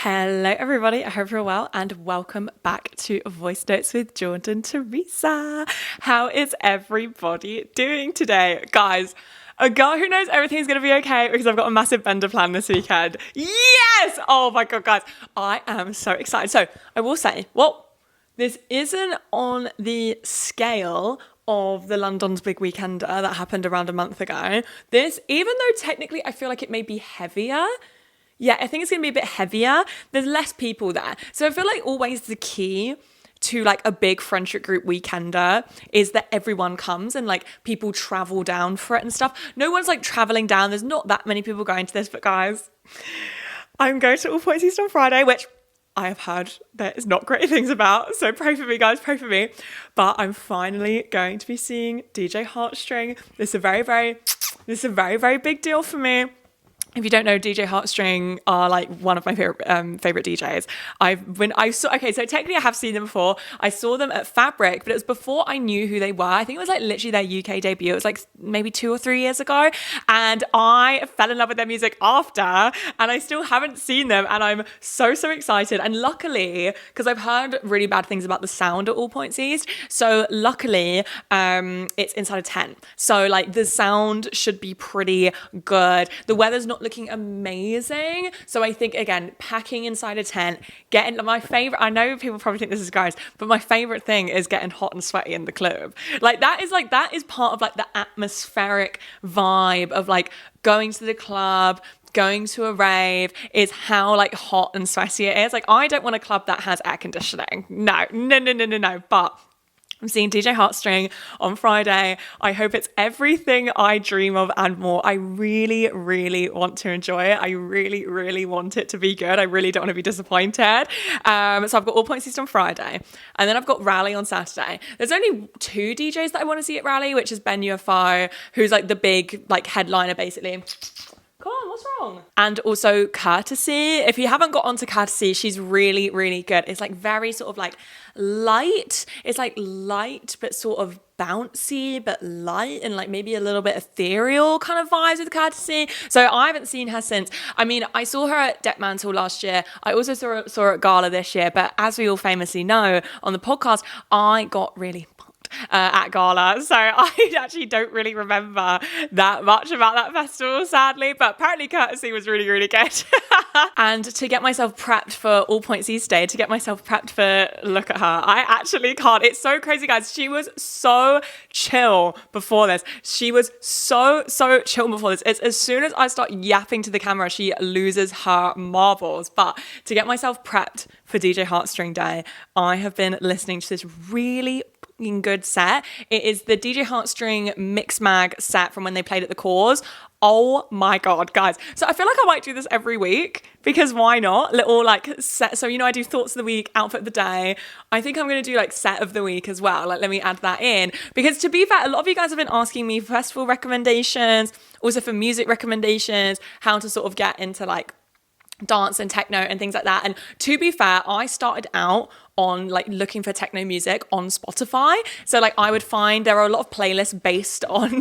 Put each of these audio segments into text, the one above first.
Hello, everybody. I hope you're well, and welcome back to Voicenotes with Jordan Theresa. How is everybody doing today? Guys, a girl who knows everything's going to be okay because I've got a massive bender plan this weekend. Yes! Oh my God, guys. I am so excited. So I will say, this isn't on the scale of the London's Big Weekender that happened around a month ago. This, even though technically I feel like it may be heavier, yeah, I think it's going to be a bit heavier. There's less people there. So I feel like always the key to like a big friendship group weekender is that everyone comes and like people travel down for it and stuff. No one's like traveling down. There's not that many people going to this, but guys, I'm going to All Points East on Friday, which I have heard there is not great things about. So pray for me, guys, pray for me. But I'm finally going to be seeing DJ Heartstring. This is a very, very big deal for me. If you don't know, DJ Heartstring are like one of my favorite DJs. So technically I have seen them before. I saw them at Fabric, but it was before I knew who they were. I think it was like literally their UK debut. It was like maybe 2 or 3 years ago. And I fell in love with their music after, and I still haven't seen them. And I'm so excited. And luckily, because I've heard really bad things about the sound at All Points East. So luckily, it's inside a tent. So like the sound should be pretty good. The weather's not looking amazing. So I think, again, packing inside a tent, getting my favorite, I know people probably think this is gross, but my favorite thing is getting hot and sweaty in the club. That is part of like the atmospheric vibe of like going to the club, going to a rave, is how like hot and sweaty it is. Like, I don't want a club that has air conditioning. No. But I'm seeing DJ Heartstring on Friday. I hope it's everything I dream of and more. I really want to enjoy it. I really want it to be good. I really don't want to be disappointed. So I've got All Points East on Friday, and then I've got Rally on Saturday. There's only 2 DJs that I want to see at Rally, which is Ben UFO, who's like the big like headliner basically. Come on, what's wrong? And also Courtesy. If you haven't got onto Courtesy, she's really good. It's like very sort of like light. It's like light, but sort of bouncy, but light, and like maybe a little bit ethereal kind of vibes with Courtesy. So I haven't seen her since. I mean, I saw her at Deckmantle last year. I also saw her at Gala this year. But as we all famously know on the podcast, I got really at Gala, so I actually don't really remember that much about that festival, sadly, but apparently Courtesy was really good. And to get myself prepped for All Points East Day, to get myself prepped for, look at her, I actually can't. It's so crazy, guys. She was so chill before this. She was so chill before this. It's as soon as I start yapping to the camera, she loses her marbles. But to get myself prepped for DJ Heartstring Day, I have been listening to this really good set. It is the DJ Heartstring Mix Mag set from when they played at the Cause. Oh my God, guys. So I feel like I might do this every week, because why not? Little like set. So, I do thoughts of the week, outfit of the day. I think I'm going to do like set of the week as well. Like, let me add that in, because to be fair, a lot of you guys have been asking me for festival recommendations, also for music recommendations, how to sort of get into like dance and techno and things like that. And to be fair, I started out on like looking for techno music on Spotify. So like I would find there are a lot of playlists based on,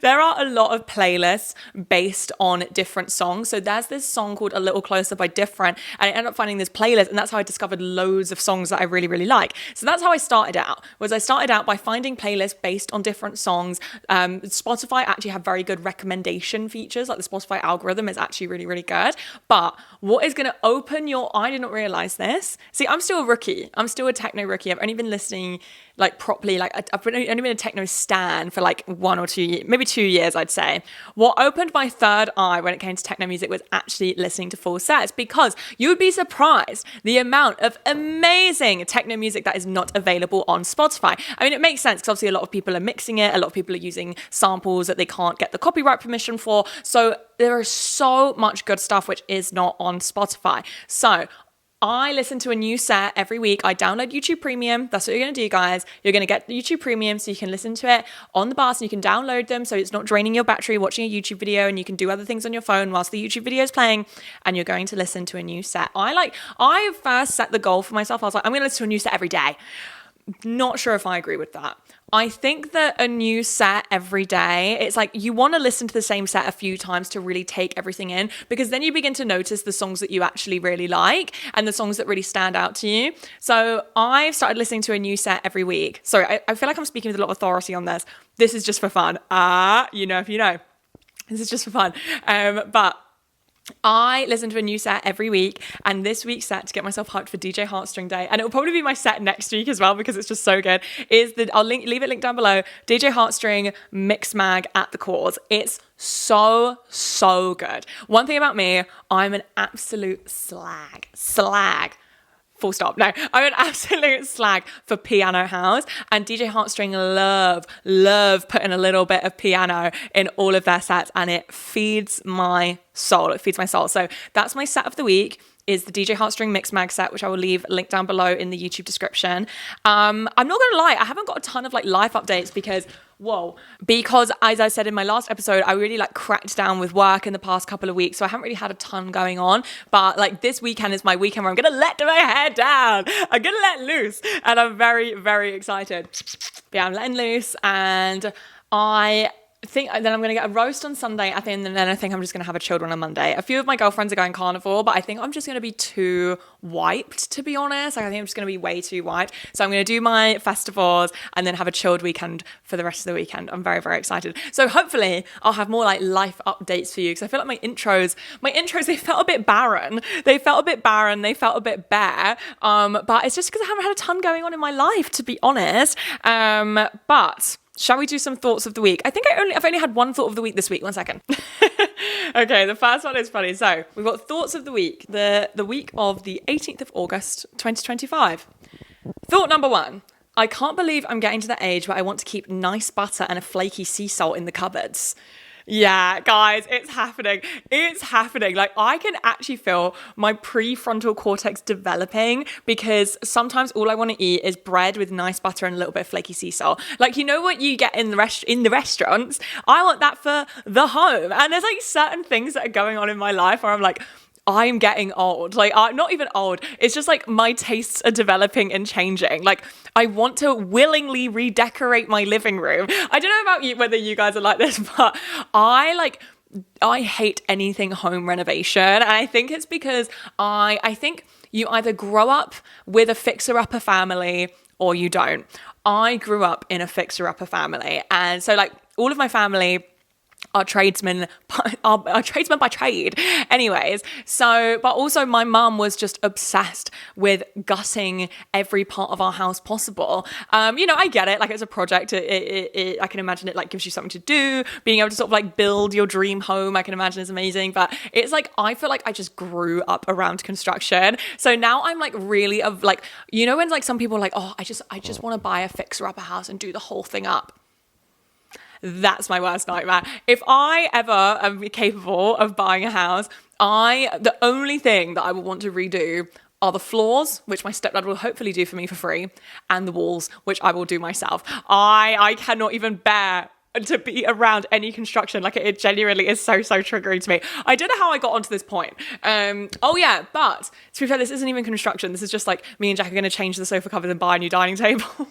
there are a lot of playlists based on different songs. So there's this song called A Little Closer by Different, and I ended up finding this playlist, and that's how I discovered loads of songs that I really like. So that's how I started out, by finding playlists based on different songs. Spotify actually have very good recommendation features, like the Spotify algorithm is actually really good. But what is going to open your, I did not realize this. See, I'm still a rookie. I'm still a techno rookie. I've only been listening like properly, like I've only been a techno stan for like 1 or 2 years, maybe 2 years, I'd say. What opened my third eye when it came to techno music was actually listening to full sets, because you would be surprised the amount of amazing techno music that is not available on Spotify. I mean, it makes sense because obviously a lot of people are mixing it. A lot of people are using samples that they can't get the copyright permission for. So there is so much good stuff which is not on Spotify. So I listen to a new set every week. I download YouTube Premium. That's what you're going to do, guys. You're going to get YouTube Premium so you can listen to it on the bus, and you can download them so it's not draining your battery watching a YouTube video, and you can do other things on your phone whilst the YouTube video is playing, and you're going to listen to a new set. I first set the goal for myself. I was like, I'm going to listen to a new set every day. Not sure if I agree with that. I think that a new set every day, it's like you want to listen to the same set a few times to really take everything in, because then you begin to notice the songs that you actually really like and the songs that really stand out to you. So I've started listening to a new set every week. Sorry, I feel like I'm speaking with a lot of authority on this. This is just for fun. You know if you know. This is just for fun. But I listen to a new set every week, and this week's set, to get myself hyped for DJ Heartstring Day, and it will probably be my set next week as well because it's just so good, is I'll leave it linked down below, DJ Heartstring Mix Mag at the Cause. It's so good. One thing about me, I'm an absolute slag. Full stop. No, I'm an absolute slag for piano house, and DJ Heartstring love putting a little bit of piano in all of their sets, and it feeds my soul. So that's my set of the week, is the DJ Heartstring Mix Mag set, which I will leave linked down below in the YouTube description. I'm not gonna lie, I haven't got a ton of like life updates because as I said in my last episode, I really like cracked down with work in the past couple of weeks, so I haven't really had a ton going on. But like this weekend is my weekend where I'm gonna let my hair down. I'm gonna let loose, and I'm very excited. But yeah, I'm letting loose, and I think then I'm going to get a roast on Sunday, I think, and then I think I'm just going to have a chilled one on Monday. A few of my girlfriends are going carnivore, but I think I'm just going to be too wiped, to be honest. Like, I think I'm just going to be way too wiped. So I'm going to do my festivals and then have a chilled weekend for the rest of the weekend. I'm very excited. So hopefully I'll have more like life updates for you, because I feel like my intros, they felt a bit barren. They felt a bit bare. But it's just because I haven't had a ton going on in my life, to be honest. But shall we do some thoughts of the week? I think I've only had one thought of the week this week. 1 second. Okay, the first one is funny. So we've got thoughts of the week, the week of the 18th of August, 2025. Thought number 1. I can't believe I'm getting to the age where I want to keep nice butter and a flaky sea salt in the cupboards. Yeah, guys, it's happening. Like, I can actually feel my prefrontal cortex developing, because sometimes all I want to eat is bread with nice butter and a little bit of flaky sea salt. Like, you know what you get in the restaurants? I want that for the home. And there's like certain things that are going on in my life where I'm like, I'm getting old. Like, I'm not even old. It's just like my tastes are developing and changing. Like, I want to willingly redecorate my living room. I don't know about you, whether you guys are like this, but I hate anything home renovation. And I think it's because I think you either grow up with a fixer-upper family or you don't. I grew up in a fixer-upper family. And so like all of my family are tradesmen by trade. Anyways, so, but also my mum was just obsessed with gutting every part of our house possible. I get it, like it's a project. I can imagine it like gives you something to do. Being able to sort of like build your dream home, I can imagine is amazing. But it's like, I feel like I just grew up around construction. So now I'm like really of like, when like some people are like, oh, I just want to buy a fixer-upper house and do the whole thing up. That's my worst nightmare. If I ever am capable of buying a house, the only thing that I would want to redo are the floors, which my stepdad will hopefully do for me for free, and the walls, which I will do myself. I cannot even bear to be around any construction. Like, it genuinely is so triggering to me. I don't know how I got onto this point. But to be fair, this isn't even construction. This is just like me and Jack are going to change the sofa covers and buy a new dining table.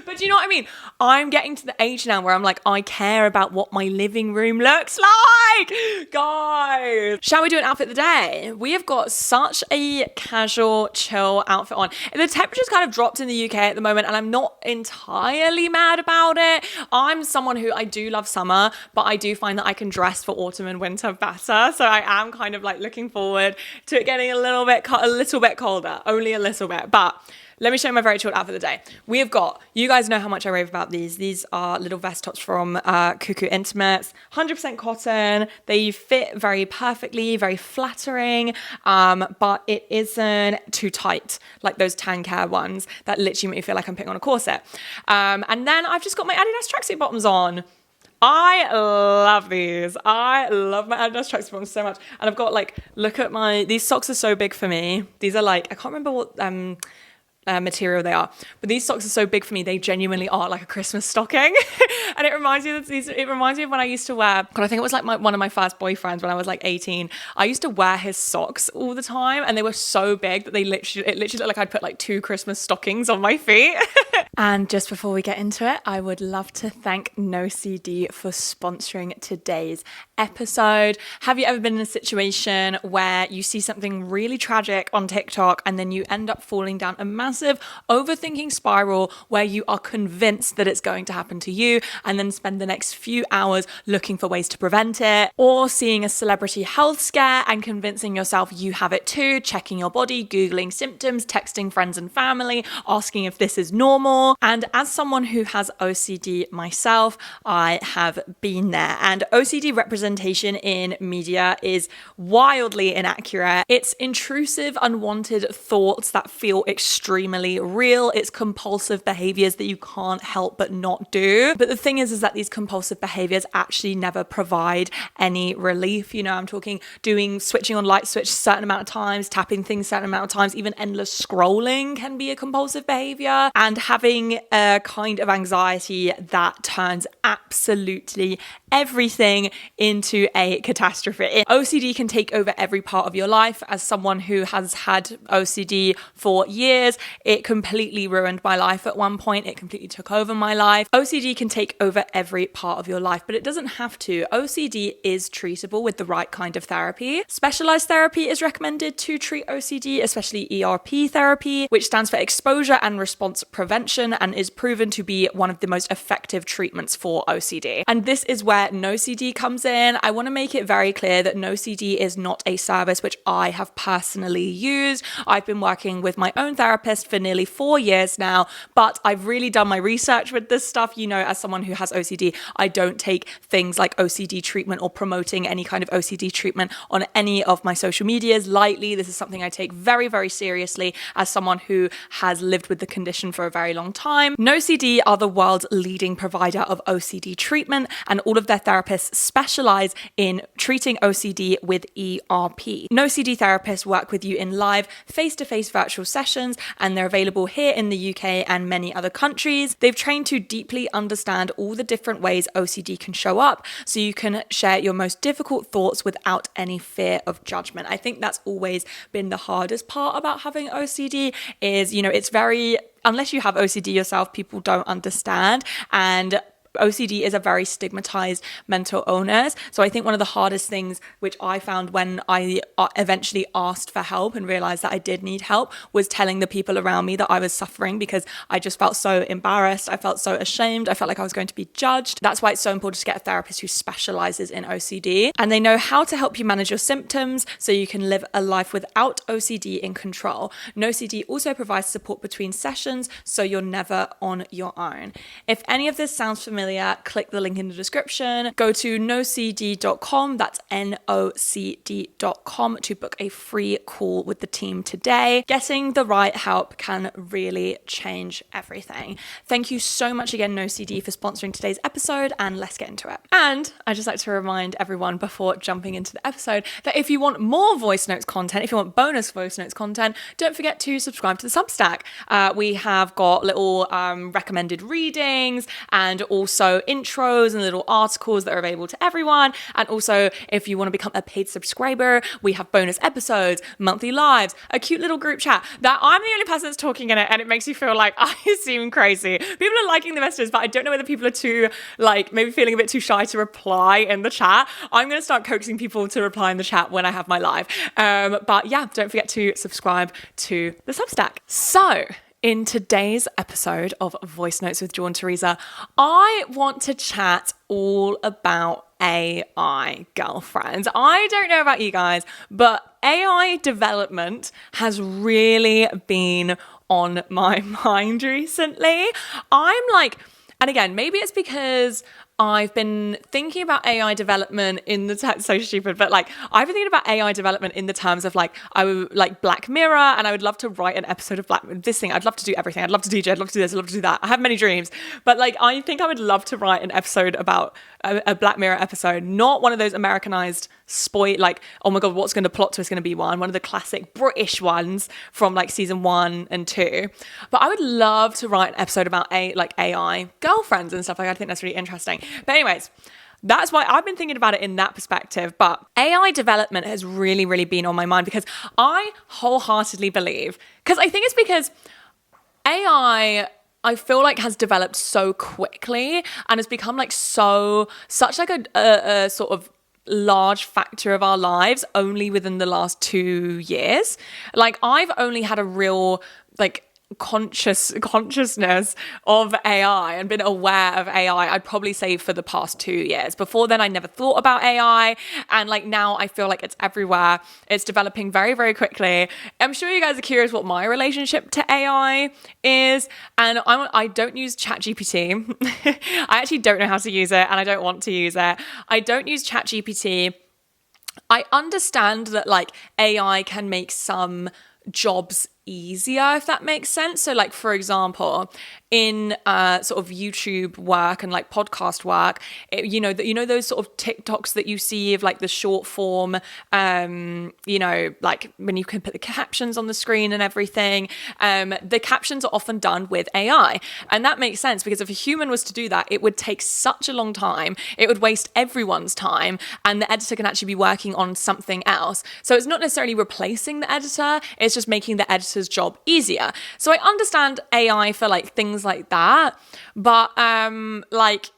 But do you know what I mean? I'm getting to the age now where I'm like, I care about what my living room looks like. Guys, shall we do an outfit of the day? We have got such a casual, chill outfit on. The temperature's kind of dropped in the UK at the moment, and I'm not entirely mad about it. I'm someone who, I do love summer, but I do find that I can dress for autumn and winter better. So I am kind of like looking forward to it getting a little bit colder, only a little bit. But let me show you my very chilled outfit of the day. We have got, you guys know how much I rave about these. These are little vest tops from Cou Cou Intimates, 100% cotton. They fit very perfectly, very flattering, but it isn't too tight, like those tan care ones that literally make me feel like I'm putting on a corset. And then I've just got my Adidas tracksuit bottoms on. I love these. I love my Adidas tracksuit bottoms so much. And I've got like, these socks are so big for me. These are like, I can't remember what, material they are, but these socks are so big for me, they genuinely are like a Christmas stocking. And it reminds me of when I used to wear, God, I think it was like one of my first boyfriends when I was like 18. I used to wear his socks all the time, and they were so big that it literally looked like I'd put like 2 Christmas stockings on my feet. And just before we get into it, I would love to thank NoCD for sponsoring today's episode. Have you ever been in a situation where you see something really tragic on TikTok and then you end up falling down a massive overthinking spiral where you are convinced that it's going to happen to you and then spend the next few hours looking for ways to prevent it, or seeing a celebrity health scare and convincing yourself you have it too, checking your body, Googling symptoms, texting friends and family, asking if this is normal? And as someone who has OCD myself, I have been there. And OCD representation in media is wildly inaccurate. It's intrusive, unwanted thoughts that feel extremely real. It's compulsive behaviors that you can't help but not do. But the thing is that these compulsive behaviors actually never provide any relief. You know, I'm talking switching on light switch a certain amount of times, tapping things a certain amount of times, even endless scrolling can be a compulsive behavior, and having a kind of anxiety that turns absolutely everything into a catastrophe. OCD can take over every part of your life. As someone who has had OCD for years, it completely ruined my life at one point. It completely took over my life. OCD can take over every part of your life, but it doesn't have to. OCD is treatable with the right kind of therapy. Specialized therapy is recommended to treat OCD, especially ERP therapy, which stands for exposure and response prevention, and is proven to be one of the most effective treatments for OCD. And this is where NoCD comes in. I want to make it very clear that NoCD is not a service which I have personally used. I've been working with my own therapist for nearly 4 years now, but I've really done my research with this stuff. You know, as someone who has OCD, I don't take things like OCD treatment or promoting any kind of OCD treatment on any of my social medias lightly. This is something I take very, very seriously as someone who has lived with the condition for a very long time. NoCD are the world's leading provider of OCD treatment, and all of their therapists specialize in treating OCD with ERP. NoCD therapists work with you in live, face-to-face virtual sessions, and they're available here in the UK and many other countries. They've trained to deeply understand all the different ways OCD can show up, so you can share your most difficult thoughts without any fear of judgment. I think that's always been the hardest part about having OCD is, you know, it's very, unless you have OCD yourself, people don't understand. And OCD is a very stigmatized mental illness. So I think one of the hardest things which I found when I eventually asked for help and realized that I did need help was telling the people around me that I was suffering, because I just felt so embarrassed. I felt so ashamed. I felt like I was going to be judged. That's why it's so important to get a therapist who specializes in OCD, and they know how to help you manage your symptoms so you can live a life without OCD in control. NoCD also provides support between sessions, so you're never on your own. If any of this sounds familiar, click the link in the description. Go to nocd.com, that's NOCD.com, to book a free call with the team today. Getting the right help can really change everything. Thank you so much again, NoCD, for sponsoring today's episode, and let's get into it. And I'd just like to remind everyone before jumping into the episode that if you want more voice notes content, if you want bonus voice notes content, don't forget to subscribe to the Substack. We have got little recommended readings and also intros and little articles that are available to everyone. And also, if you want to become a paid subscriber, we have bonus episodes, monthly lives, a cute little group chat that I'm the only person that's talking in it, and it makes me feel like I seem crazy. People are liking the messages, but I don't know whether people are too, like, maybe feeling a bit too shy to reply in the chat. I'm going to start coaxing people to reply in the chat when I have my live. But yeah, don't forget to subscribe to the Substack. So, in today's episode of Voice Notes with Jordan Theresa, I want to chat all about AI, girlfriends. I don't know about you guys, but AI development has really been on my mind recently. I'm like, and again, maybe it's because I've been thinking about AI development in the so stupid, but like I've been thinking about AI development in the terms of like I would like Black Mirror, and I would love to write an episode of this thing. I'd love to do everything. I'd love to DJ. I'd love to do this. I'd love to do that. I have many dreams, but like I think I would love to write an episode about a Black Mirror episode, not one of those Americanized like, oh my god, what's going to plot twist going to be one of the classic British ones from like season 1 and 2. But I would love to write an episode about like AI girlfriends and stuff. Like I think that's really interesting. But anyways, that's why I've been thinking about it in that perspective. But AI development has really, really been on my mind because I wholeheartedly believe, because I think it's because AI, I feel like has developed so quickly and has become like such like a sort of large factor of our lives only within the last 2 years. Like I've only had a real like consciousness of AI and been aware of AI, I'd probably say for the past 2 years. Before then, I never thought about AI. And like now I feel like it's everywhere. It's developing very, very quickly. I'm sure you guys are curious what my relationship to AI is. And I don't use ChatGPT. I actually don't know how to use it and I don't want to use it. I don't use ChatGPT. I understand that like AI can make some jobs easier, if that makes sense. So like, for example, in sort of YouTube work and like podcast work, you know those sort of TikToks that you see of like the short form, you know, like when you can put the captions on the screen and everything, the captions are often done with AI. And that makes sense because if a human was to do that, it would take such a long time. It would waste everyone's time and the editor can actually be working on something else. So it's not necessarily replacing the editor, it's just making the editor's job easier. So I understand AI for like things like that, but like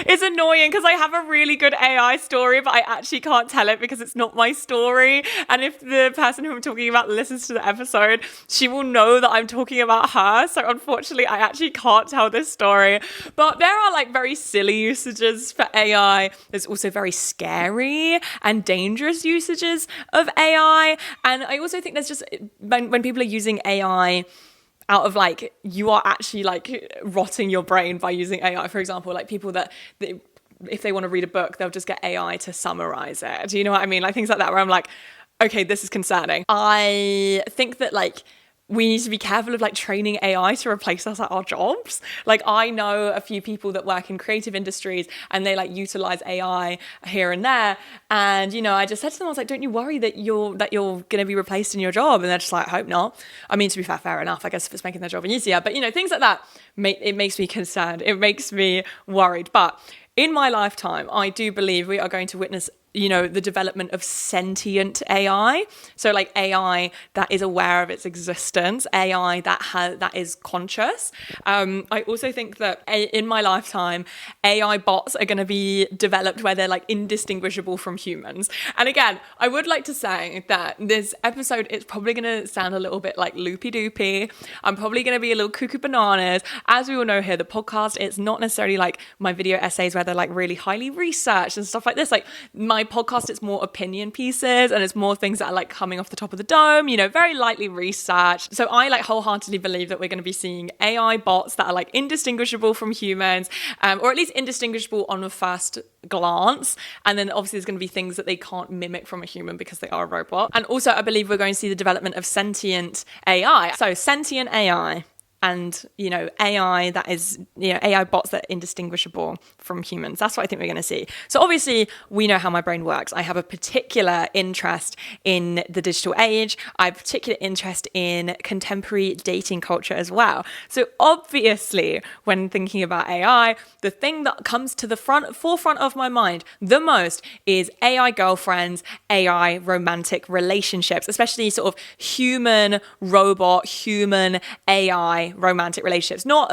it's annoying because I have a really good AI story, but I actually can't tell it because it's not my story. And if the person who I'm talking about listens to the episode, she will know that I'm talking about her. So unfortunately, I actually can't tell this story. But there are like very silly usages for AI. There's also very scary and dangerous usages of AI. And I also think there's just, when people are using AI out of like, you are actually like rotting your brain by using AI. For example, like people that if they want to read a book, they'll just get AI to summarize it. Do you know what I mean? Like things like that where I'm like, okay, this is concerning. I think that like we need to be careful of like training AI to replace us at our jobs. Like I know a few people that work in creative industries and they like utilize AI here and there. And, you know, I just said to them, I was like, don't you worry that you're going to be replaced in your job? And they're just like, I hope not. I mean, to be fair enough, I guess if it's making their job easier, but you know, things like that, it makes me concerned. It makes me worried. But in my lifetime, I do believe we are going to witness, you know, the development of sentient AI. So like AI that is aware of its existence, AI that is conscious. I also think that in my lifetime, AI bots are going to be developed where they're like indistinguishable from humans. And again, I would like to say that this episode is probably going to sound a little bit like loopy doopy. I'm probably going to be a little cuckoo bananas. As we all know here, the podcast, it's not necessarily like my video essays where they're like really highly researched and stuff like this. Like my podcast, it's more opinion pieces and it's more things that are like coming off the top of the dome, you know, very lightly researched. So I like wholeheartedly believe that we're going to be seeing AI bots that are like indistinguishable from humans, or at least indistinguishable on a first glance. And then obviously there's going to be things that they can't mimic from a human because they are a robot. And also I believe we're going to see the development of sentient AI. So sentient AI. And, you know, AI that is, you know, AI bots that are indistinguishable from humans. That's what I think we're going to see. So obviously, we know how my brain works. I have a particular interest in the digital age. I have a particular interest in contemporary dating culture as well. So obviously, when thinking about AI, the thing that comes to the forefront of my mind the most is AI girlfriends, AI romantic relationships, especially sort of human robot, human AI romantic relationships, not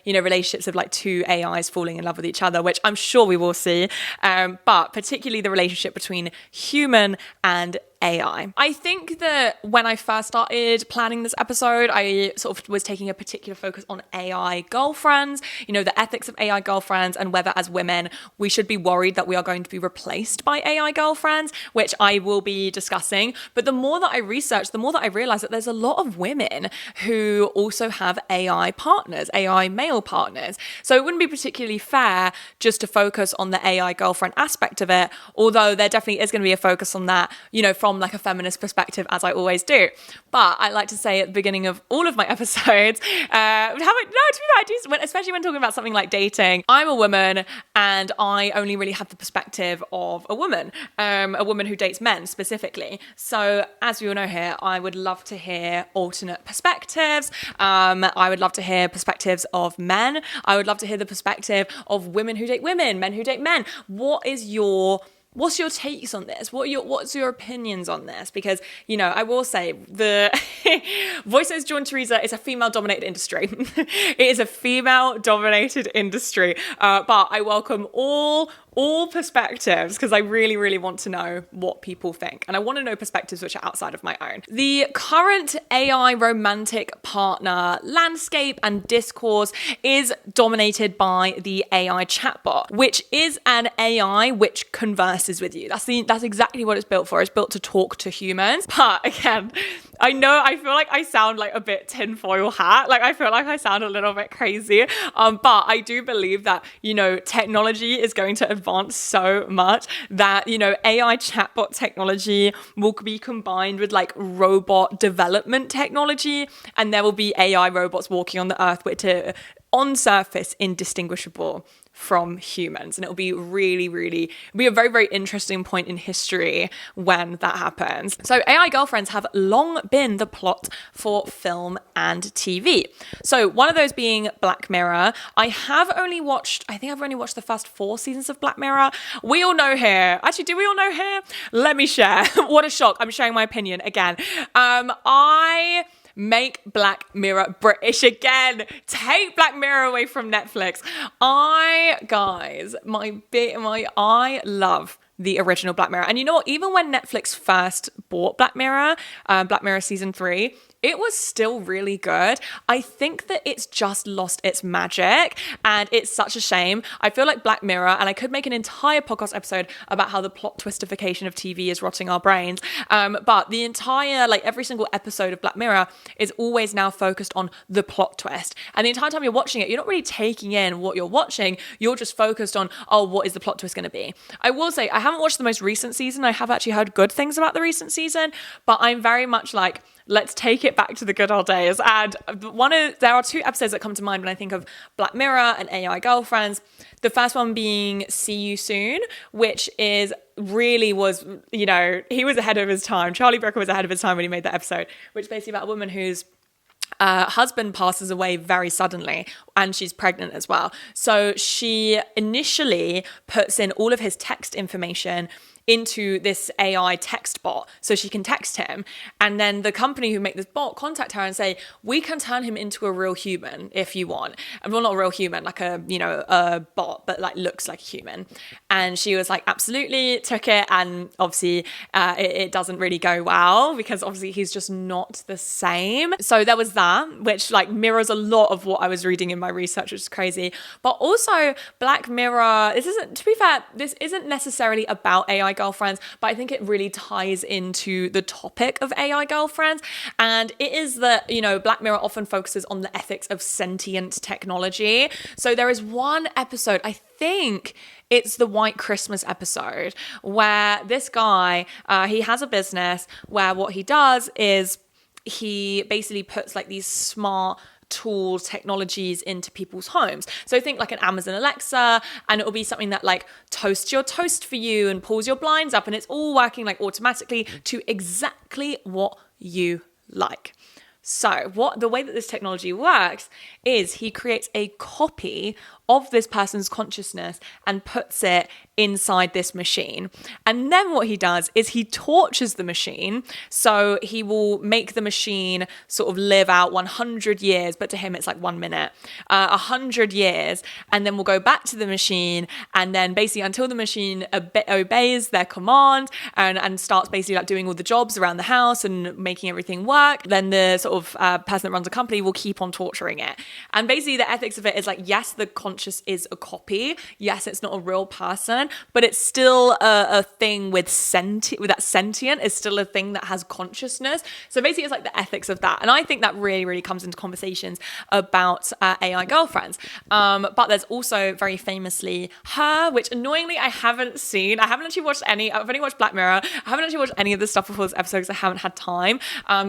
relationships of like two AIs falling in love with each other, which I'm sure we will see, but particularly the relationship between human and AI. I think that when I first started planning this episode, I sort of was taking a particular focus on AI girlfriends, the ethics of AI girlfriends, and whether as women we should be worried that we are going to be replaced by AI girlfriends, which I will be discussing. But the more that I researched, the more that I realized that there's a lot of women who also have AI partners, AI male partners. So it wouldn't be particularly fair just to focus on the AI girlfriend aspect of it, although there definitely is going to be a focus on that, from like a feminist perspective, as I always do. But I like to say at the beginning of all of my episodes, especially when talking about something like dating, I'm a woman and I only really have the perspective of a woman who dates men specifically. So as we all know here, I would love to hear alternate perspectives. I would love to hear perspectives of men. I would love to hear the perspective of women who date women, men who date men. What's your takes on this? What's your opinions on this? Because, I will say the Voicenotes Jordan Theresa is a female-dominated industry. It is a female-dominated industry. But I welcome all perspectives because I really, really want to know what people think. And I want to know perspectives which are outside of my own. The current AI romantic partner landscape and discourse is dominated by the AI chatbot, which is an AI which converses with you. That's exactly what it's built for. It's built to talk to humans. But again, I feel like I sound like a bit tinfoil hat. Like I feel like I sound a little bit crazy. But I do believe that, technology is going to advance so much that, AI chatbot technology will be combined with like robot development technology. And there will be AI robots walking on the earth which are on surface indistinguishable from humans. And it'll be be a very, very interesting point in history when that happens. So AI girlfriends have long been the plot for film and TV. So one of those being Black Mirror. I think I've only watched the first 4 seasons of Black Mirror. We all know here. Actually, do we all know here? Let me share. What a shock. I'm sharing my opinion again. I make Black Mirror British again. Take Black Mirror away from Netflix. I love the original Black Mirror. And you know what? Even when Netflix first bought Black Mirror season 3, it was still really good. I think that it's just lost its magic and it's such a shame. I feel like Black Mirror, and I could make an entire podcast episode about how the plot twistification of TV is rotting our brains. But the entire, every single episode of Black Mirror is always now focused on the plot twist. And the entire time you're watching it, you're not really taking in what you're watching. You're just focused on, what is the plot twist going to be? I will say, I haven't watched the most recent season. I have actually heard good things about the recent season, but I'm very much like, let's take it back to the good old days. And there are 2 episodes that come to mind when I think of Black Mirror and AI girlfriends. The first one being See You Soon, which was he was ahead of his time. Charlie Brooker was ahead of his time when he made that episode, which is basically about a woman whose husband passes away very suddenly and she's pregnant as well. So she initially puts in all of his text information into this AI text bot so she can text him. And then the company who make this bot contact her and say, we can turn him into a real human if you want. And well, not a real human, like a bot, but looks like a human. And she was like, absolutely, took it. And obviously it doesn't really go well because obviously he's just not the same. So there was that, which mirrors a lot of what I was reading in my research, which is crazy. But also Black Mirror, this isn't necessarily about AI girlfriends, but I think it really ties into the topic of AI girlfriends. And it is that, Black Mirror often focuses on the ethics of sentient technology. So there is one episode, I think it's the White Christmas episode, where this guy, he has a business where what he does is he basically puts these smart tools, technologies into people's homes. So think like an Amazon Alexa, and it'll be something that toasts your toast for you and pulls your blinds up, and it's all working automatically to exactly what you like. So the way that this technology works is he creates a copy of this person's consciousness and puts it inside this machine. And then what he does is he tortures the machine. So he will make the machine sort of live out 100 years, but to him it's like 1 minute, 100 years. And then we'll go back to the machine, and then basically until the machine obeys their command and starts basically like doing all the jobs around the house and making everything work, then the sort of person that runs the company will keep on torturing it. And basically the ethics of it is like, yes, the conscious is a copy. Yes, it's not a real person, but it's still a thing with that sentient is still a thing that has consciousness. So basically it's like the ethics of that. And I think that really, really comes into conversations about AI girlfriends. But there's also very famously Her, which annoyingly I haven't seen. I haven't actually watched any. I've only watched Black Mirror. I haven't actually watched any of the stuff before this episode because I haven't had time.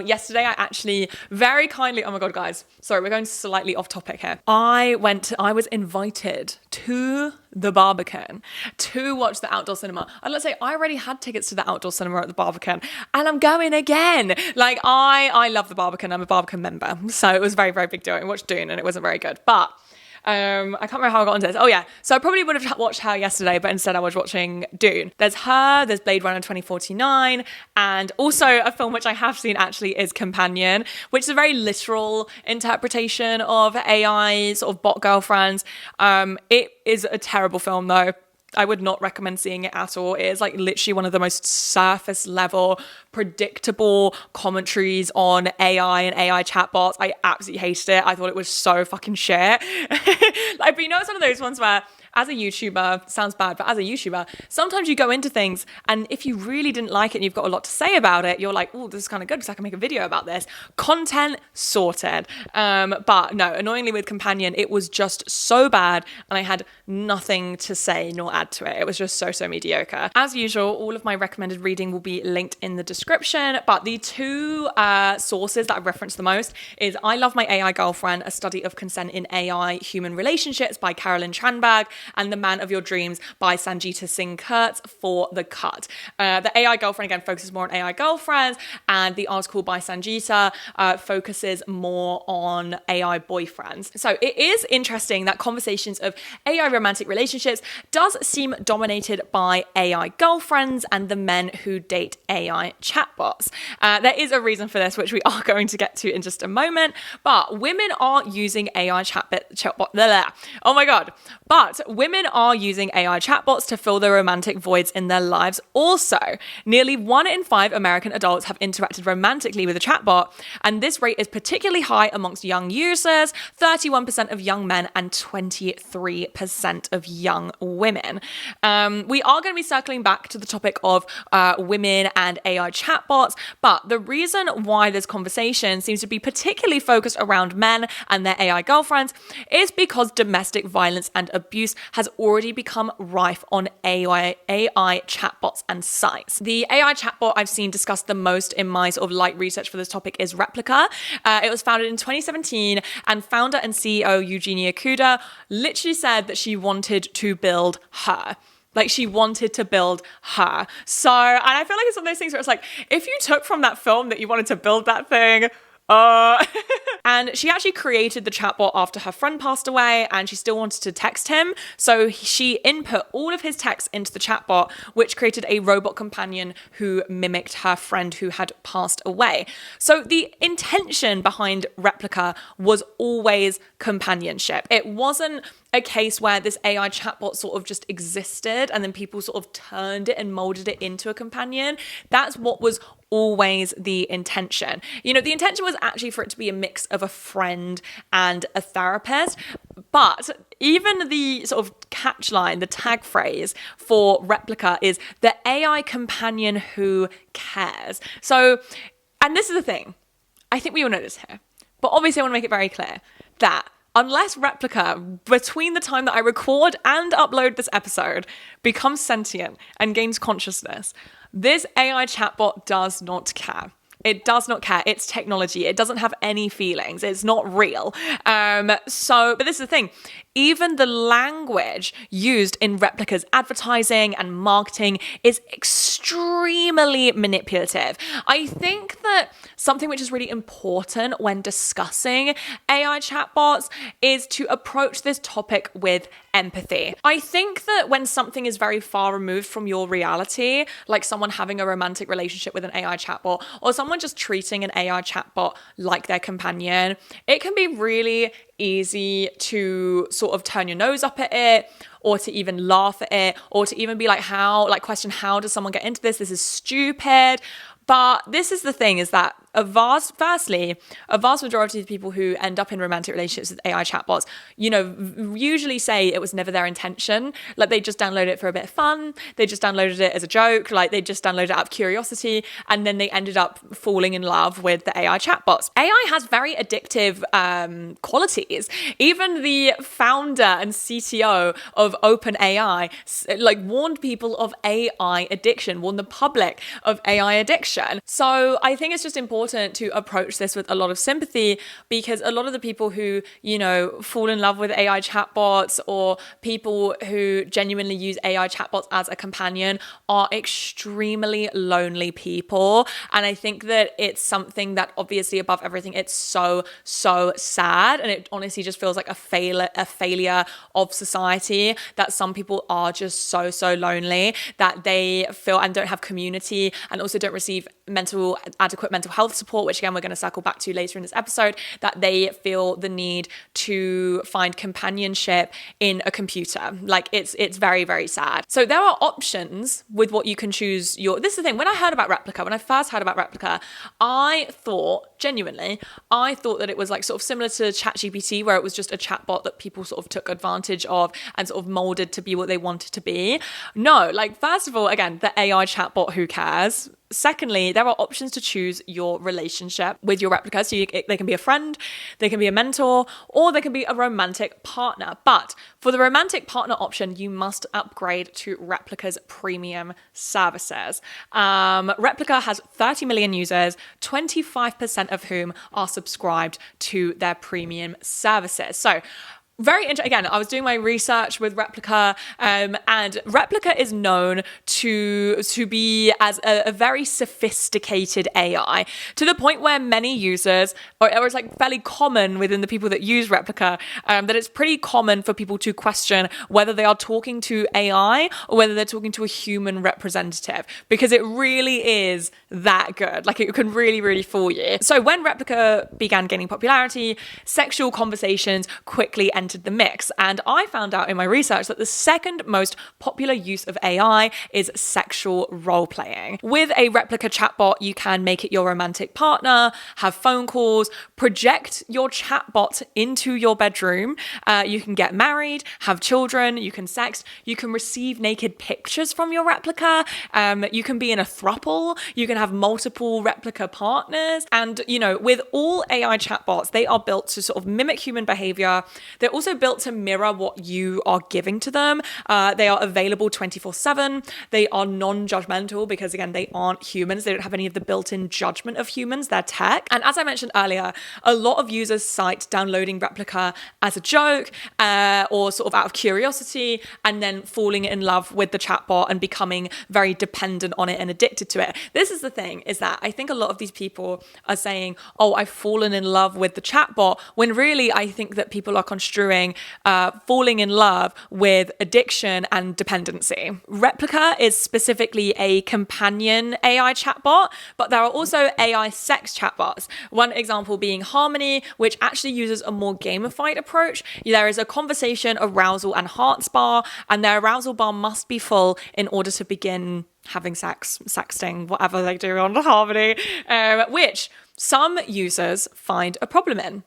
Yesterday I actually very kindly, oh my God, guys, sorry, we're going slightly off topic here. I was invited to the Barbican to watch the outdoor cinema. And let's say I already had tickets to the outdoor cinema at the Barbican, and I'm going again. Like I love the Barbican. I'm a Barbican member. So it was a very, very big deal. I watched Dune and it wasn't very good. But I can't remember how I got into this. Oh yeah. So I probably would have watched Her yesterday, but instead I was watching Dune. There's Her, there's Blade Runner 2049, and also a film which I have seen actually is Companion, which is a very literal interpretation of AI sort of bot girlfriends. It is a terrible film though. I would not recommend seeing it at all. It is like literally one of the most surface level, predictable commentaries on AI and AI chatbots. I absolutely hated it. I thought it was so fucking shit. Like, but you know, it's one of those ones where as a YouTuber, sounds bad, but as a YouTuber, sometimes you go into things and if you really didn't like it and you've got a lot to say about it, you're like, oh, this is kind of good because I can make a video about this. Content sorted. But no, annoyingly with Companion, it was just so bad and I had nothing to say nor add to it. It was just so mediocre. As usual, all of my recommended reading will be linked in the description, but the two sources that I reference the most is I Love My AI Girlfriend, A Study of Consent in AI Human Relationships by Carolyn Tranberg, and The Man of Your Dreams by Sanjita Singh Kurtz for The Cut. The AI Girlfriend, again, focuses more on AI girlfriends, and the article by Sanjita focuses more on AI boyfriends. So it is interesting that conversations of AI romantic relationships does seem dominated by AI girlfriends and the men who date AI chatbots. There is a reason for this, which we are going to get to in just a moment, but women are using AI chatbot. Oh my God. But women are using AI chatbots to fill the romantic voids in their lives also. Nearly 1 in 5 American adults have interacted romantically with a chatbot, and this rate is particularly high amongst young users, 31% of young men and 23% of young women. We are going to be circling back to the topic of women and AI chatbots, but the reason why this conversation seems to be particularly focused around men and their AI girlfriends is because domestic violence and abuse has already become rife on AI chatbots and sites. The AI chatbot I've seen discussed the most in my sort of light research for this topic is Replica. It was founded in 2017, and founder and CEO Eugenia Kuda literally said that she wanted to build her. Like, she wanted to build her. So, and I feel like it's one of those things where it's like, if you took from that film that you wanted to build that thing, and she actually created the chatbot after her friend passed away and she still wanted to text him. So she input all of his texts into the chatbot, which created a robot companion who mimicked her friend who had passed away. So the intention behind Replica was always companionship. It wasn't a case where this AI chatbot sort of just existed and then people sort of turned it and molded it into a companion. That's what was always the intention. You know, the intention was actually for it to be a mix of a friend and a therapist. But even the sort of catch line, the tag phrase for Replica is the AI companion who cares. So, and this is the thing, I think we all know this here, but obviously I want to make it very clear that unless Replica, between the time that I record and upload this episode, becomes sentient and gains consciousness, this AI chatbot does not care. It does not care. It's technology. It doesn't have any feelings. It's not real. But this is the thing. even the language used in Replica's advertising and marketing is extremely manipulative. I think that something which is really important when discussing AI chatbots is to approach this topic with empathy. I think that when something is very far removed from your reality, like someone having a romantic relationship with an AI chatbot or someone just treating an AI chatbot like their companion, it can be really easy to sort of turn your nose up at it, or to even laugh at it, or to even be like, question, how does someone get into this? This is stupid. But this is the thing, is that a vast majority of people who end up in romantic relationships with AI chatbots, usually say it was never their intention. Like, they just downloaded it for a bit of fun. They just downloaded it as a joke. Like, they just downloaded it out of curiosity. And then they ended up falling in love with the AI chatbots. AI has very addictive qualities. Even the founder and CTO of OpenAI, warned people of AI addiction, warned the public of AI addiction. So I think it's just important to approach this with a lot of sympathy, because a lot of the people who, fall in love with AI chatbots, or people who genuinely use AI chatbots as a companion, are extremely lonely people. And I think that it's something that, obviously, above everything, it's so sad. And it honestly just feels like a failure of society, that some people are just so lonely, that they feel and don't have community, and also don't receive adequate mental health support, which again we're going to circle back to later in this episode, that they feel the need to find companionship in a computer. Like, it's very, very sad. So there are options with what you can choose this is the thing, when I first heard about Replica, I thought that it was like sort of similar to ChatGPT, where it was just a chatbot that people sort of took advantage of and sort of molded to be what they wanted to be. No, first of all, again, the AI chatbot, who cares? Secondly, there are options to choose your relationship with your replica. So they can be a friend, they can be a mentor, or they can be a romantic partner. But for the romantic partner option, you must upgrade to Replica's premium services. Replica has 30 million users, 25% of whom are subscribed to their premium services. So very interesting. Again, I was doing my research with Replica, and Replica is known to be as a very sophisticated AI, to the point where many users, or it's like fairly common within the people that use Replica, that it's pretty common for people to question whether they are talking to AI or whether they're talking to a human representative, because it really is that good. Like, it can really, really fool you. So when Replica began gaining popularity, sexual conversations quickly entered the mix. And I found out in my research that the second most popular use of AI is sexual role-playing. With a Replica chatbot, you can make it your romantic partner, have phone calls, project your chatbot into your bedroom. You can get married, have children, you can sext, you can receive naked pictures from your Replica, you can be in a throuple, you can have multiple Replica partners. And, with all AI chatbots, they are built to sort of mimic human behavior. They're also built to mirror what you are giving to them. They are available 24/7. They are non-judgmental, because again, they aren't humans. They don't have any of the built-in judgment of humans. They're tech. And as I mentioned earlier, a lot of users cite downloading Replica as a joke, or sort of out of curiosity, and then falling in love with the chatbot and becoming very dependent on it and addicted to it. This is the thing, is that I think a lot of these people are saying, oh, I've fallen in love with the chatbot, when really I think that people are construing falling in love with addiction and dependency. Replica is specifically a companion AI chatbot, but there are also AI sex chatbots. One example being Harmony, which actually uses a more gamified approach. There is a conversation, arousal, and heart bar, and their arousal bar must be full in order to begin having sex, sexting, whatever they do on Harmony, which some users find a problem in.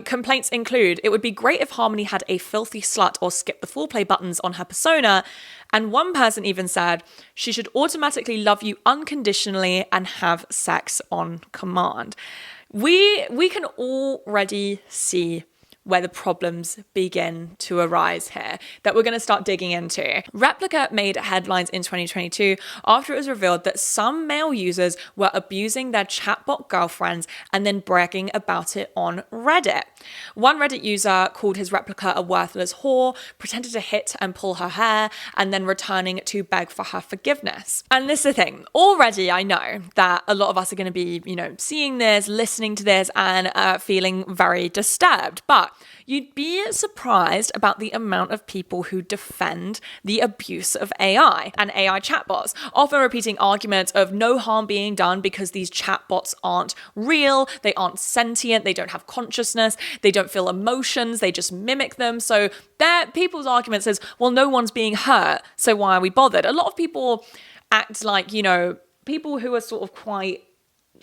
Complaints include, it would be great if Harmony had a filthy slut or skip the foreplay buttons on her persona. And one person even said, she should automatically love you unconditionally and have sex on command. We can already see where the problems begin to arise here that we're going to start digging into. Replica made headlines in 2022 after it was revealed that some male users were abusing their chatbot girlfriends and then bragging about it on Reddit. One Reddit user called his replica a worthless whore, pretended to hit and pull her hair, and then returning to beg for her forgiveness. And this is the thing. Already I know that a lot of us are going to be, seeing this, listening to this, and feeling very disturbed. But you'd be surprised about the amount of people who defend the abuse of AI and AI chatbots, often repeating arguments of no harm being done because these chatbots aren't real, they aren't sentient, they don't have consciousness, they don't feel emotions, they just mimic them. So people's arguments is, well, no one's being hurt, so why are we bothered? A lot of people act like, people who are sort of quite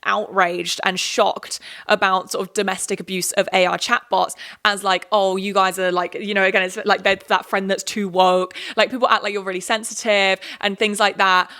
outraged and shocked about sort of domestic abuse of AI chatbots as like, oh, you guys are like, again, it's like they're that friend that's too woke. Like people act like you're really sensitive and things like that.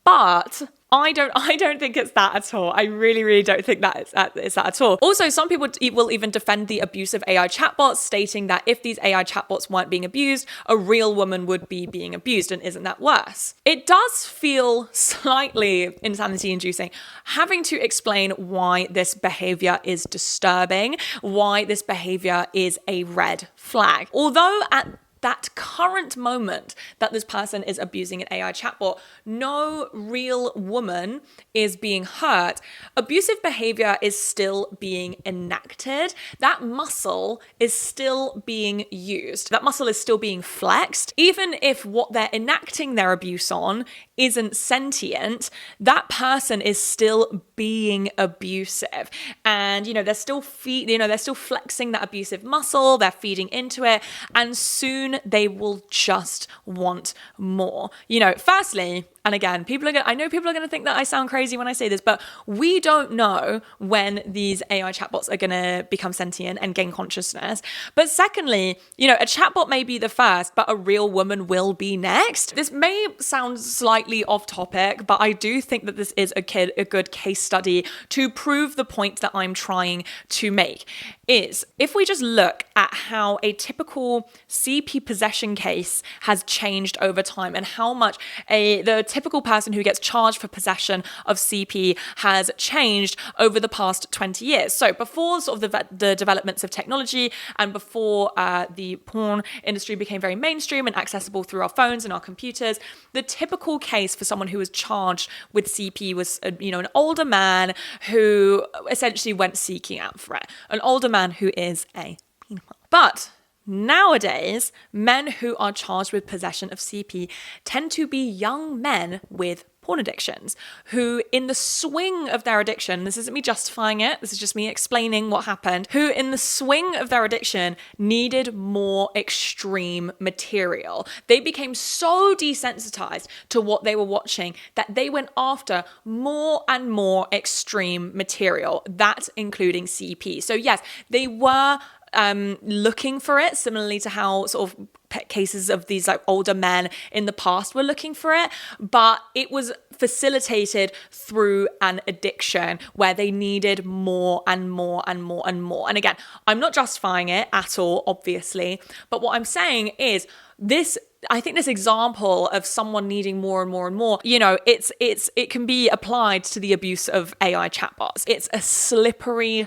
But I don't think it's that at all. I really, really don't think that it's that at all. Also, some people will even defend the abuse of AI chatbots, stating that if these AI chatbots weren't being abused, a real woman would be being abused, and isn't that worse? It does feel slightly insanity-inducing having to explain why this behavior is disturbing, why this behavior is a red flag. Although at that current moment that this person is abusing an AI chatbot, no real woman is being hurt. Abusive behavior is still being enacted. That muscle is still being used. That muscle is still being flexed. Even if what they're enacting their abuse on isn't sentient, that person is still being abusive. And, they're still they're still flexing that abusive muscle, they're feeding into it, and soon they will just want more. Firstly, and again, I know people are going to think that I sound crazy when I say this, but we don't know when these AI chatbots are going to become sentient and gain consciousness. But secondly, a chatbot may be the first, but a real woman will be next. This may sound slightly off topic, but I do think that this is a good case study to prove the point that I'm trying to make. Is if we just look at how a typical CP possession case has changed over time and how much the typical person who gets charged for possession of CP has changed over the past 20 years. So before sort of the developments of technology and before the porn industry became very mainstream and accessible through our phones and our computers, the typical case for someone who was charged with CP was an older man who essentially went seeking out for it. An older man who is a pedophile. But nowadays, men who are charged with possession of CP tend to be young men with porn addictions who, in the swing of their addiction, this isn't me justifying it, this is just me explaining what happened, who in the swing of their addiction needed more extreme material. They became so desensitized to what they were watching that they went after more and more extreme material, that including CP. So yes, they were looking for it, similarly to how sort of cases of these like older men in the past were looking for it, but it was facilitated through an addiction where they needed more and more and more and more. And again, I'm not justifying it at all, obviously, but what I'm saying is I think this example of someone needing more and more and more, it can be applied to the abuse of AI chatbots. It's a slippery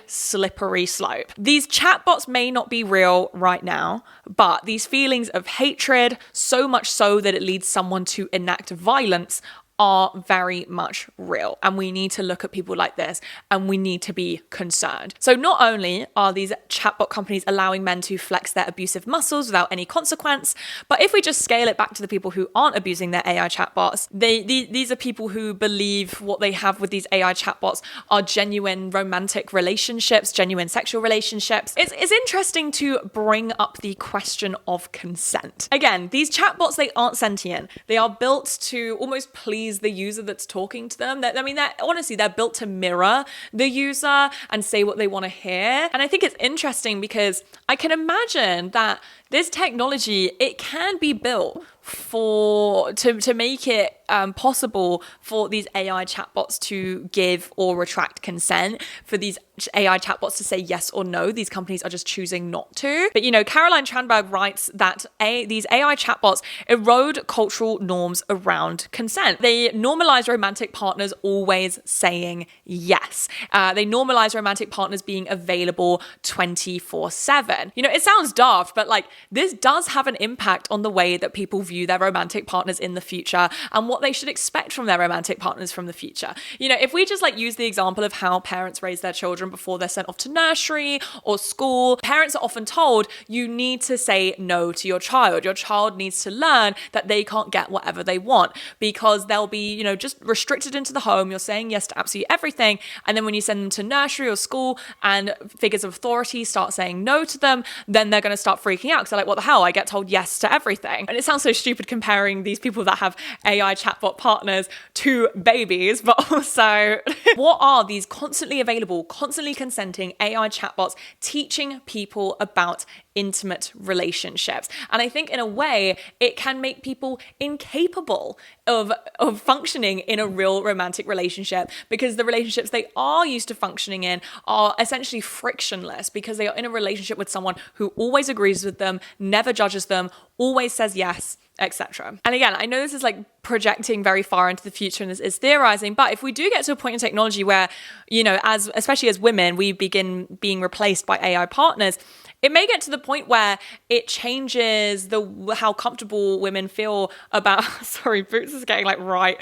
slope. These chatbots may not be real right now, but these feelings of hatred, so much so that it leads someone to enact violence, are very much real. And we need to look at people like this and we need to be concerned. So not only are these chatbot companies allowing men to flex their abusive muscles without any consequence, but if we just scale it back to the people who aren't abusing their AI chatbots, these are people who believe what they have with these AI chatbots are genuine romantic relationships, genuine sexual relationships. It's interesting to bring up the question of consent. Again, these chatbots, they aren't sentient. They are built to almost please the user that's talking to them. They're built to mirror the user and say what they want to hear. And I think it's interesting because I can imagine that this technology, it can be built to make it possible for these AI chatbots to give or retract consent, for these AI chatbots to say yes or no. These companies are just choosing not to. But, Caroline Tranberg writes that these AI chatbots erode cultural norms around consent. They normalize romantic partners always saying yes. They normalize romantic partners being available 24/7. It sounds daft, but this does have an impact on the way that people view their romantic partners in the future and what they should expect from their romantic partners from the future. If we just use the example of how parents raise their children before they're sent off to nursery or school, parents are often told you need to say no to your child. Your child needs to learn that they can't get whatever they want because they'll be, just restricted into the home. You're saying yes to absolutely everything. And then when you send them to nursery or school and figures of authority start saying no to them, then they're going to start freaking out because they're like, what the hell? I get told yes to everything. And it sounds so stupid comparing these people that have AI chatbot partners to babies, but also what are these constantly available, constantly consenting AI chatbots teaching people about intimate relationships? And I think in a way it can make people incapable of functioning in a real romantic relationship, because the relationships they are used to functioning in are essentially frictionless, because they are in a relationship with someone who always agrees with them, never judges them, always says yes, etc. And again, I know this is projecting very far into the future and this is theorizing, but if we do get to a point in technology where, especially as women, we begin being replaced by AI partners, it may get to the point where it changes how comfortable women feel about, sorry, Boots is getting right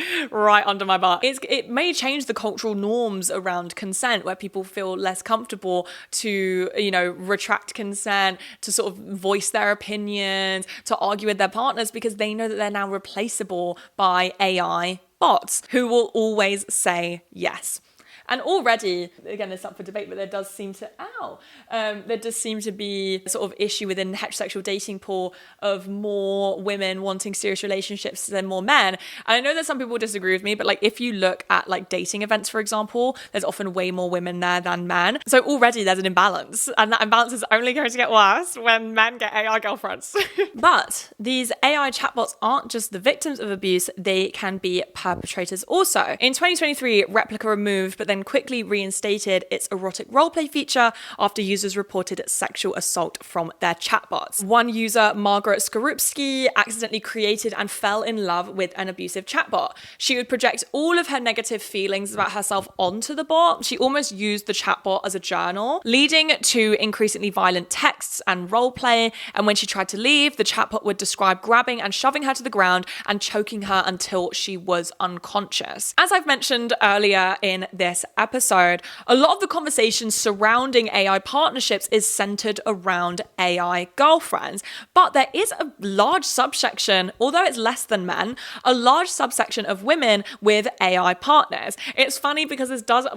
under my butt. It may change the cultural norms around consent, where people feel less comfortable to, retract consent, to sort of voice their opinions, to argue with their partners, because they know that they're now replaceable by AI bots who will always say yes. And already, again, it's up for debate, but there does seem to be a sort of issue within the heterosexual dating pool of more women wanting serious relationships than more men. And I know that some people disagree with me, but if you look at dating events, for example, there's often way more women there than men. So already there's an imbalance, and that imbalance is only going to get worse when men get AI girlfriends. But these AI chatbots aren't just the victims of abuse, they can be perpetrators also. In 2023, Replica removed, but then quickly reinstated its erotic roleplay feature after users reported sexual assault from their chatbots. One user, Margaret Skorupski, accidentally created and fell in love with an abusive chatbot. She would project all of her negative feelings about herself onto the bot. She almost used the chatbot as a journal, leading to increasingly violent texts and roleplay. And when she tried to leave, the chatbot would describe grabbing and shoving her to the ground and choking her until she was unconscious. As I've mentioned earlier in this episode, a lot of the conversation surrounding AI partnerships is centered around AI girlfriends, but there is a large subsection, although it's less than men, a large subsection of women with AI partners. It's funny because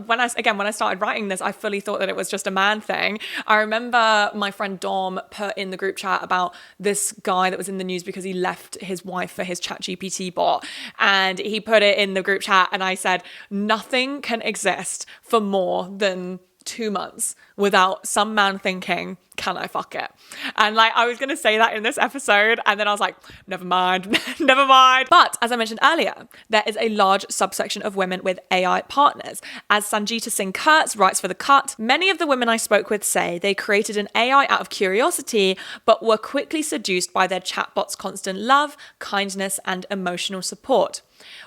when I started writing this, I fully thought that it was just a man thing. I remember my friend Dom put in the group chat about this guy that was in the news because he left his wife for his ChatGPT bot, and he put it in the group chat, and I said, nothing can exist for more than 2 months without some man thinking, can I fuck it? And I was going to say that in this episode, and then I was like, never mind. But as I mentioned earlier, there is a large subsection of women with AI partners. As Sanjita Singh Kurtz writes for The Cut, many of the women I spoke with say they created an AI out of curiosity, but were quickly seduced by their chatbot's constant love, kindness, and emotional support.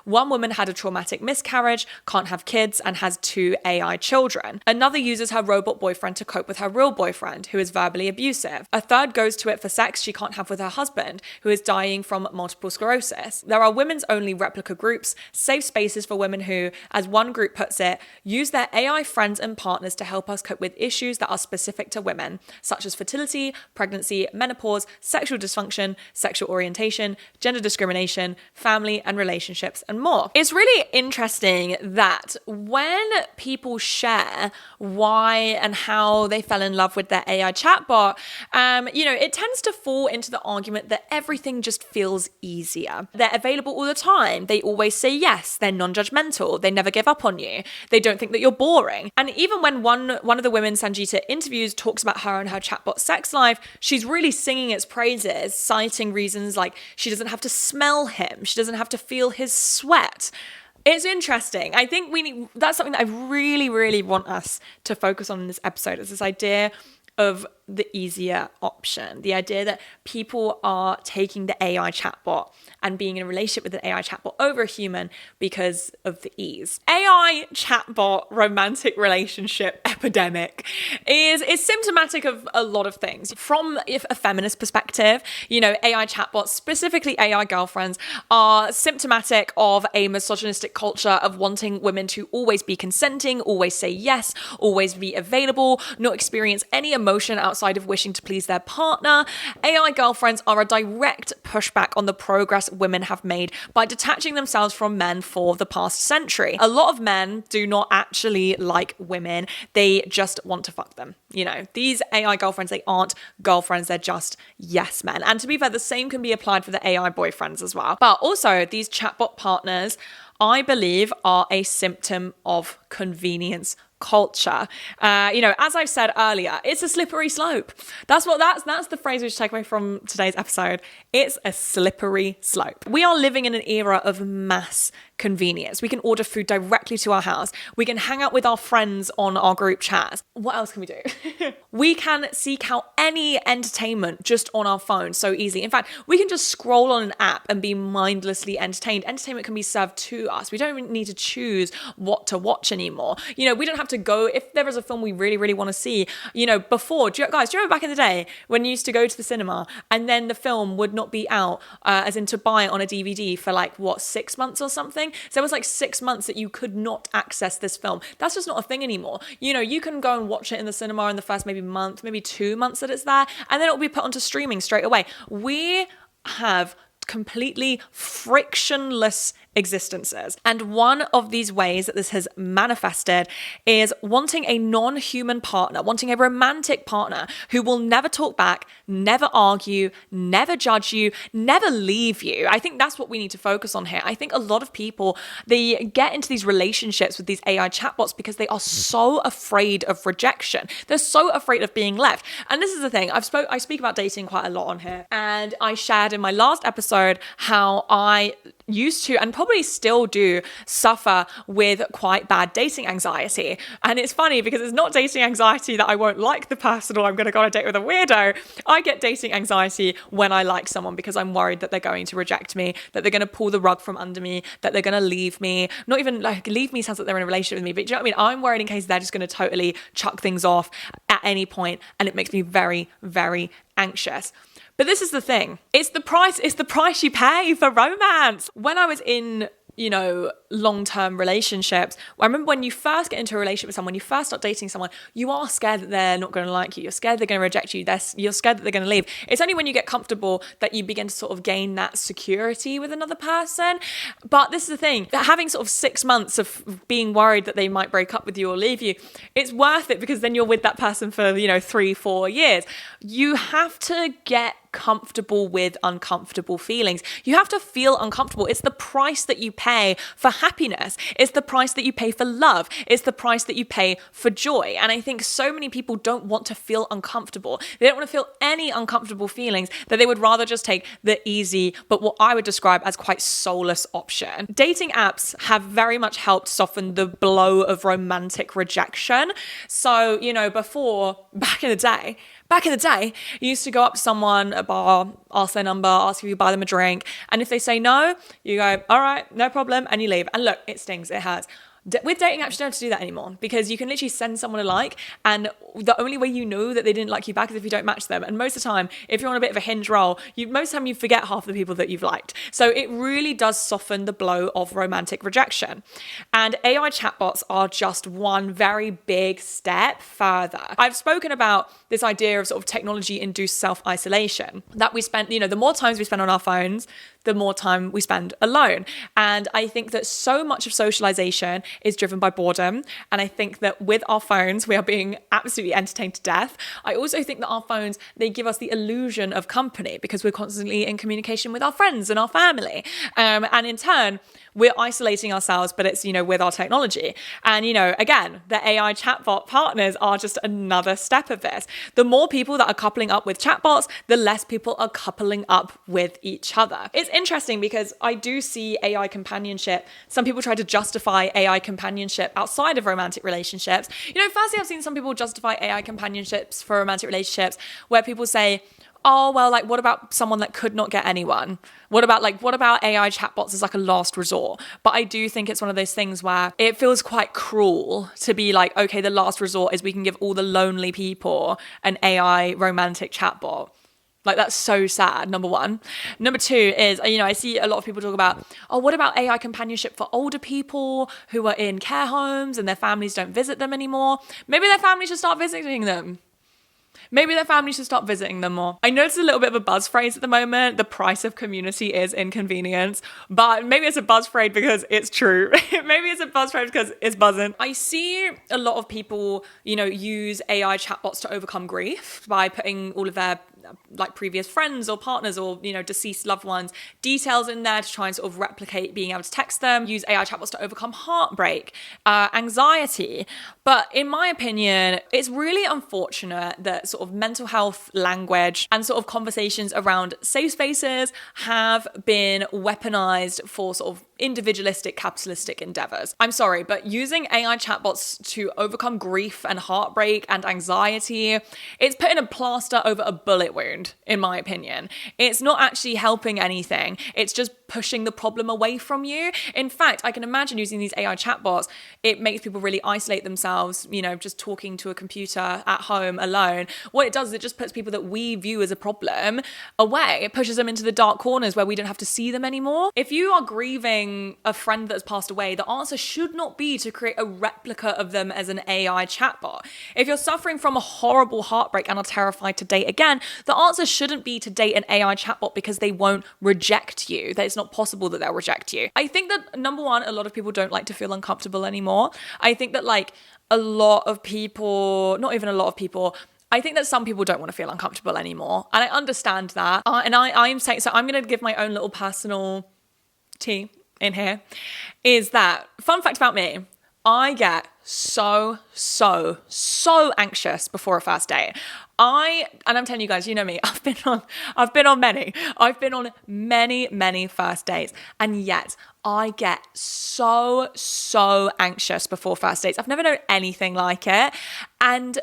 One woman had a traumatic miscarriage, can't have kids, and has 2 AI children. Another uses her robot boyfriend to cope with her real boyfriend, who is verbally abusive. A third goes to it for sex she can't have with her husband, who is dying from multiple sclerosis. There are women's only replica groups, safe spaces for women who, as one group puts it, use their AI friends and partners to help us cope with issues that are specific to women, such as fertility, pregnancy, menopause, sexual dysfunction, sexual orientation, gender discrimination, family and relationship relationships, and more. It's really interesting that when people share why and how they fell in love with their AI chatbot, it tends to fall into the argument that everything just feels easier. They're available all the time. They always say yes. They're non-judgmental. They never give up on you. They don't think that you're boring. And even when one of the women Sangeeta interviews talks about her and her chatbot sex life, she's really singing its praises, citing reasons like she doesn't have to smell him. She doesn't have to feel his sweat. It's interesting. I think that's something that I really, really want us to focus on in this episode, is this idea of the easier option. The idea that people are taking the AI chatbot and being in a relationship with an AI chatbot over a human because of the ease. AI chatbot romantic relationship epidemic is symptomatic of a lot of things. From a feminist perspective, AI chatbots, specifically AI girlfriends, are symptomatic of a misogynistic culture of wanting women to always be consenting, always say yes, always be available, not experience any emotion outside of wishing to please their partner. AI girlfriends are a direct pushback on the progress women have made by detaching themselves from men for the past century. A lot of men do not actually like women. They just want to fuck them. These AI girlfriends, they aren't girlfriends. They're just yes men. And to be fair, the same can be applied for the AI boyfriends as well. But also these chatbot partners, I believe, are a symptom of convenience culture. As I've said earlier, it's a slippery slope. That's the phrase we should take away from today's episode. It's a slippery slope. We are living in an era of mass convenience. We can order food directly to our house. We can hang out with our friends on our group chats. What else can we do? We can seek out any entertainment just on our phone so easily. In fact, we can just scroll on an app and be mindlessly entertained. Entertainment can be served to us. We don't even need to choose what to watch anymore. We don't have to go, if there is a film we really, really want to see, before, do you remember back in the day when you used to go to the cinema and then the film would not be out, as in to buy it on a DVD for 6 months or something? So there was 6 months that you could not access this film. That's just not a thing anymore. You can go and watch it in the cinema in the first maybe month, maybe 2 months that it's there, and then it'll be put onto streaming straight away. We have completely frictionless existences. And one of these ways that this has manifested is wanting a non-human partner, wanting a romantic partner who will never talk back, never argue, never judge you, never leave you. I think that's what we need to focus on here. I think a lot of people, they get into these relationships with these AI chatbots because they are so afraid of rejection. They're so afraid of being left. And this is the thing, I speak about dating quite a lot on here. And I shared in my last episode how I used to, and probably still do, suffer with quite bad dating anxiety. And it's funny because it's not dating anxiety that I won't like the person or I'm going to go on a date with a weirdo. I get dating anxiety when I like someone because I'm worried that they're going to reject me, that they're going to pull the rug from under me, that they're going to leave me. Not even leave me sounds like they're in a relationship with me, but do you know what I mean? I'm worried in case they're just going to totally chuck things off at any point, and it makes me very, very anxious. But this is the thing. It's the price you pay for romance. When I was in, long-term relationships, I remember when you first get into a relationship with someone, you first start dating someone, you are scared that they're not going to like you. You're scared they're going to reject you. You're scared that they're going to leave. It's only when you get comfortable that you begin to sort of gain that security with another person. But this is the thing, that having sort of 6 months of being worried that they might break up with you or leave you, it's worth it because then you're with that person for, 3-4 years. You have to get comfortable with uncomfortable feelings. You have to feel uncomfortable. It's the price that you pay for happiness. It's the price that you pay for love. It's the price that you pay for joy. And I think so many people don't want to feel uncomfortable. They don't want to feel any uncomfortable feelings, that they would rather just take the easy, but what I would describe as quite soulless option. Dating apps have very much helped soften the blow of romantic rejection. So, before, back in the day, you used to go up to someone at a bar, ask their number, ask if you buy them a drink. And if they say no, you go, all right, no problem. And you leave. And look, it stings, it hurts. With dating apps, you don't have to do that anymore because you can literally send someone a like, and the only way you know that they didn't like you back is if you don't match them. And most of the time, if you're on a bit of a hinge roll, most of the time you forget half the people that you've liked. So it really does soften the blow of romantic rejection. And AI chatbots are just one very big step further. I've spoken about this idea of sort of technology-induced self-isolation, that we spend, the more times we spend on our phones, the more time we spend alone. And I think that so much of socialization is driven by boredom. And I think that with our phones, we are being absolutely entertained to death. I also think that our phones, they give us the illusion of company because we're constantly in communication with our friends and our family. And in turn, we're isolating ourselves, but it's, with our technology. And, again, the AI chatbot partners are just another step of this. The more people that are coupling up with chatbots, the less people are coupling up with each other. It's interesting because I do see AI companionship. Some people try to justify AI companionship outside of romantic relationships. Firstly, I've seen some people justify AI companionships for romantic relationships where people say, oh, well, what about someone that could not get anyone? What about AI chatbots as a last resort? But I do think it's one of those things where it feels quite cruel to be okay, the last resort is we can give all the lonely people an AI romantic chatbot. That's so sad, number one. Number two is, I see a lot of people talk about, oh, what about AI companionship for older people who are in care homes and their families don't visit them anymore? Maybe their family should start visiting them. Maybe their family should start visiting them more. I know it's a little bit of a buzz phrase at the moment. The price of community is inconvenience. But maybe it's a buzz phrase because it's true. Maybe it's a buzz phrase because it's buzzing. I see a lot of people, use AI chatbots to overcome grief by putting all of their previous friends or partners or, deceased loved ones details in there to try and sort of replicate being able to text them, use AI chatbots to overcome heartbreak, anxiety. But in my opinion, it's really unfortunate that sort of mental health language and sort of conversations around safe spaces have been weaponized for sort of individualistic capitalistic endeavors. I'm sorry, but using AI chatbots to overcome grief and heartbreak and anxiety, it's putting a plaster over a bullet wound, in my opinion. It's not actually helping anything. It's just pushing the problem away from you. In fact, I can imagine using these AI chatbots, it makes people really isolate themselves, just talking to a computer at home alone. What it does is it just puts people that we view as a problem away. It pushes them into the dark corners where we don't have to see them anymore. If you are grieving a friend that's passed away, the answer should not be to create a replica of them as an AI chatbot. If you're suffering from a horrible heartbreak and are terrified to date again, the answer shouldn't be to date an AI chatbot because they won't reject you. That it's not possible that they'll reject you. I think that, number one, a lot of people don't like to feel uncomfortable anymore. I think that a lot of people, not even a lot of people, I think that some people don't want to feel uncomfortable anymore. And I understand that. I'm saying, so I'm going to give my own little personal tea in here, is that, fun fact about me, I get so anxious before a first date. And I'm telling you guys, you know me, I've been on many first dates, and yet I get so anxious before first dates. I've never known anything like it, and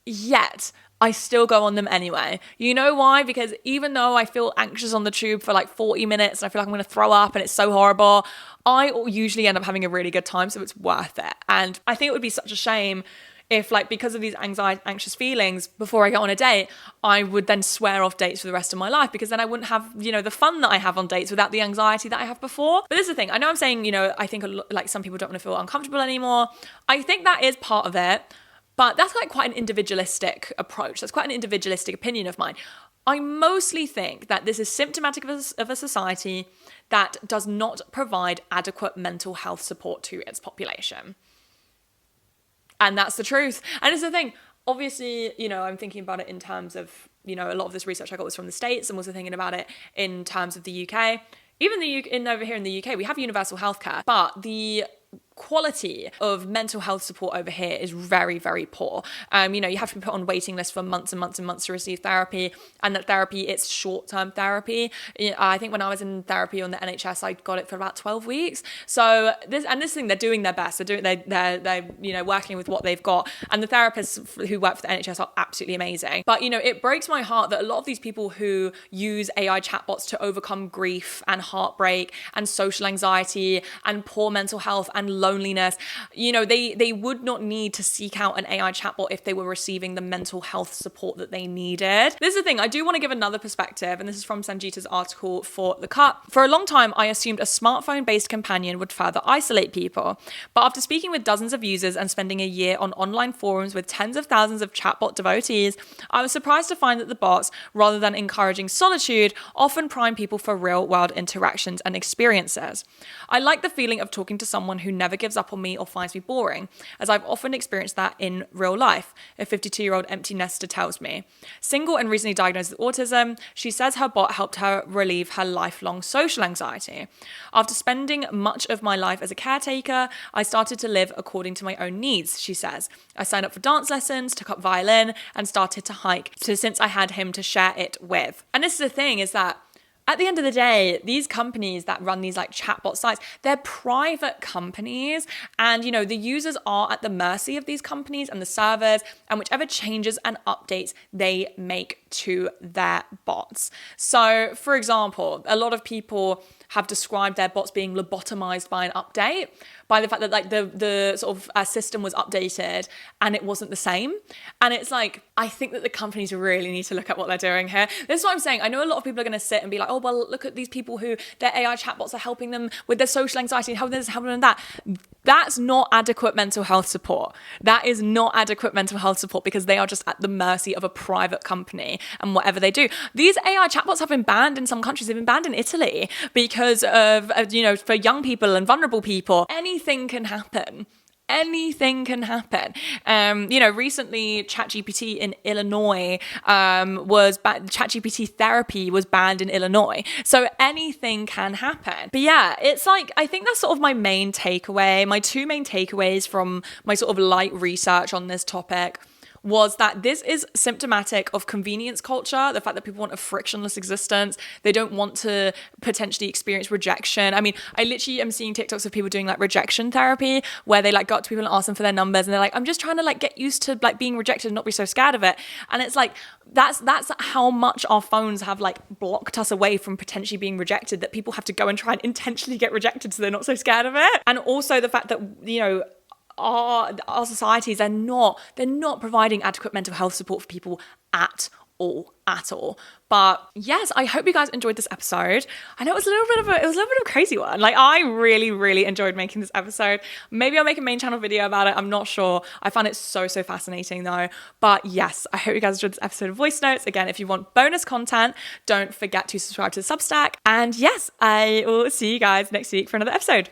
yet I still go on them anyway. You know why? Because even though I feel anxious on the tube for 40 minutes and I feel like I'm going to throw up and it's so horrible, I usually end up having a really good time, so it's worth it. And I think it would be such a shame if because of these anxious feelings before I go on a date, I would then swear off dates for the rest of my life, because then I wouldn't have, the fun that I have on dates without the anxiety that I have before. But this is the thing. I know I'm saying, I think some people don't want to feel uncomfortable anymore. I think that is part of it. But that's quite an individualistic approach. That's quite an individualistic opinion of mine. I mostly think that this is symptomatic of a society that does not provide adequate mental health support to its population. And that's the truth. And it's the thing, obviously, I'm thinking about it in terms of, a lot of this research I got was from the States, and also thinking about it in terms of the UK. Even over here in the UK, we have universal healthcare, but the quality of mental health support over here is very, very poor. You have to be put on waiting lists for months and months and months to receive therapy, and that therapy, it's short-term therapy. I think when I was in therapy on the NHS, I got it for about 12 weeks. So this thing, they're doing their best. They're working with what they've got, and the therapists who work for the NHS are absolutely amazing. But it breaks my heart that a lot of these people who use AI chatbots to overcome grief and heartbreak and social anxiety and poor mental health and loneliness. You know, they would not need to seek out an AI chatbot if they were receiving the mental health support that they needed. This is the thing, I do want to give another perspective, and this is from Sanjita's article for The Cut. For a long time, I assumed a smartphone-based companion would further isolate people. But after speaking with dozens of users and spending a year on online forums with tens of thousands of chatbot devotees, I was surprised to find that the bots, rather than encouraging solitude, often prime people for real-world interactions and experiences. I like the feeling of talking to someone who never gives up on me or finds me boring, as I've often experienced that in real life, a 52-year-old empty nester tells me. Single and recently diagnosed with autism, she says her bot helped her relieve her lifelong social anxiety. After spending much of my life as a caretaker, I started to live according to my own needs, she says. I signed up for dance lessons, took up violin, and started to hike since I had him to share it with. And this is the thing, is that at the end of the day, these companies that run these like chatbot sites, they're private companies, and you know, the users are at the mercy of these companies and the servers and whichever changes and updates they make to their bots. So for example, a lot of people have described their bots being lobotomized by an update, by the fact that like the sort of system was updated and it wasn't the same. And it's like, I think that the companies really need to look at what they're doing here. This is what I'm saying. I know a lot of people are going to sit and be like, oh, well, look at these people who their AI chatbots are helping them with their social anxiety and helping this, helping them that. That's not adequate mental health support. That is not adequate mental health support, because they are just at the mercy of a private company and whatever they do. These AI chatbots have been banned in some countries. They've been banned in Italy because of, you know, for young people and vulnerable people. Anything can happen. Anything can happen. You know, recently ChatGPT in Illinois was ChatGPT therapy was banned in Illinois. So anything can happen. But yeah, it's like, I think that's sort of my main takeaway. My two main takeaways from my sort of light research on this topic was that this is symptomatic of convenience culture, the fact that people want a frictionless existence. They don't want to potentially experience rejection. I mean, I literally am seeing TikToks of people doing like rejection therapy, where they like go up to people and ask them for their numbers, and they're like, I'm just trying to like get used to like being rejected and not be so scared of it. And it's like, that's how much our phones have like blocked us away from potentially being rejected, that people have to go and try and intentionally get rejected so they're not so scared of it. And also the fact that, you know, our societies are they're not providing adequate mental health support for people at all. But yes, I hope you guys enjoyed this episode. I know it was a little bit of a crazy one. Like, I really enjoyed making this episode. Maybe I'll make a main channel video about it. I'm not sure. I found it so fascinating though. But yes, I hope you guys enjoyed this episode of Voicenotes. Again, if you want bonus content, don't forget to subscribe to the Substack. And yes, I will see you guys next week for another episode.